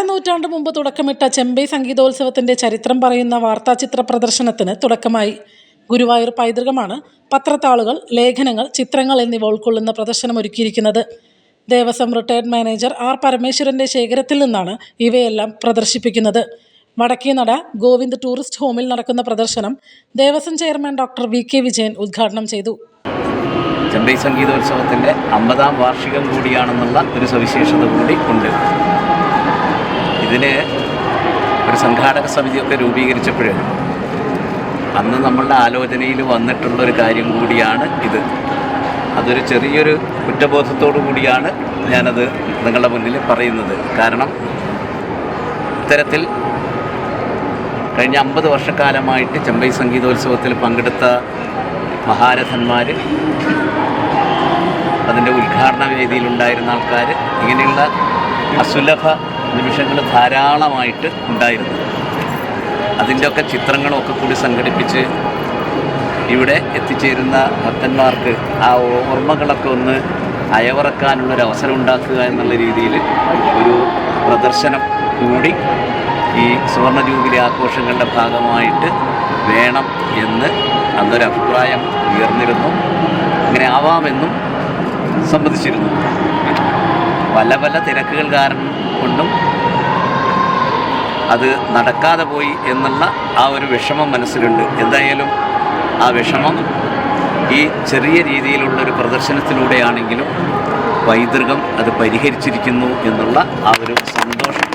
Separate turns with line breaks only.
നൂറ്റാണ്ട് മുമ്പ് തുടക്കമിട്ട ചെമ്പൈ സംഗീതോത്സവത്തിന്റെ ചരിത്രം പറയുന്ന വാർത്താചിത്ര പ്രദർശനത്തിന് തുടക്കമായി. ഗുരുവായൂർ പൈതൃകമാണ് പത്രത്താളുകൾ, ലേഖനങ്ങൾ, ചിത്രങ്ങൾ എന്നിവ ഉൾക്കൊള്ളുന്ന പ്രദർശനം ഒരുക്കിയിരിക്കുന്നത്. ദേവസ്വം റിട്ടയർഡ് മാനേജർ ആർ പരമേശ്വരന്റെ ശേഖരത്തിൽ നിന്നാണ് ഇവയെല്ലാം പ്രദർശിപ്പിക്കുന്നത്. വടക്കേനട ഗോവിന്ദ് ടൂറിസ്റ്റ് ഹോമിൽ നടക്കുന്ന പ്രദർശനം Devaswom chairman doctor V K Vijayan ഉദ്ഘാടനം ചെയ്തു.
ചെമ്പൈ സംഗീതോത്സവത്തിൻ്റെ 50-ാം വാർഷികം കൂടിയാണെന്നുള്ള ഒരു സവിശേഷത കൂടി ഉണ്ട്. ഇതിന് ഒരു സംഘാടക സമിതിയൊക്കെ രൂപീകരിച്ചപ്പോൾ അന്ന് നമ്മളുടെ ആലോചനയിൽ വന്നിട്ടുള്ളൊരു കാര്യം കൂടിയാണ് ഇത്. അതൊരു ചെറിയൊരു കുറ്റബോധത്തോടു കൂടിയാണ് ഞാനത് നിങ്ങളുടെ മുന്നിൽ പറയുന്നത്. കാരണം ഇത്തരത്തിൽ കഴിഞ്ഞ 50 വർഷക്കാലമായിട്ട് ചെമ്പൈ സംഗീതോത്സവത്തിൽ പങ്കെടുത്ത മഹാരഥന്മാർ, അതിൻ്റെ ഉദ്ഘാടന വേദിയിലുണ്ടായിരുന്ന ആൾക്കാർ, ഇങ്ങനെയുള്ള അസുലഭ നിമിഷങ്ങൾ ധാരാളമായിട്ട് ഉണ്ടായിരുന്നു. അതിൻ്റെയൊക്കെ ചിത്രങ്ങളൊക്കെ കൂടി സംഘടിപ്പിച്ച് ഇവിടെ എത്തിച്ചേരുന്ന ഭക്തന്മാർക്ക് ആ ഓർമ്മകളൊക്കെ ഒന്ന് അയവിറക്കാനുള്ളൊരവസരം ഉണ്ടാക്കുക എന്നുള്ള രീതിയിൽ ഒരു പ്രദർശനം കൂടി ഈ സുവർണ ജൂബിലി ആഘോഷങ്ങളുടെ ഭാഗമായിട്ട് വേണം എന്ന് അന്നൊരു അഭിപ്രായം ഉയർന്നിരുന്നു. അങ്ങനെ ആവാമെന്നും സമ്മതിച്ചിരുന്നു. പല തിരക്കുകൾ കാരണം കൊണ്ടും അത് നടക്കാതെ പോയി എന്നുള്ള ആ ഒരു വിഷമം മനസ്സിലുണ്ട്. എന്തായാലും ആ വിഷമം ഈ ചെറിയ രീതിയിലുള്ളൊരു പ്രദർശനത്തിലൂടെയാണെങ്കിലും പൈതൃകം അത് പരിഹരിച്ചിരിക്കുന്നു എന്നുള്ള ആ ഒരു സന്തോഷം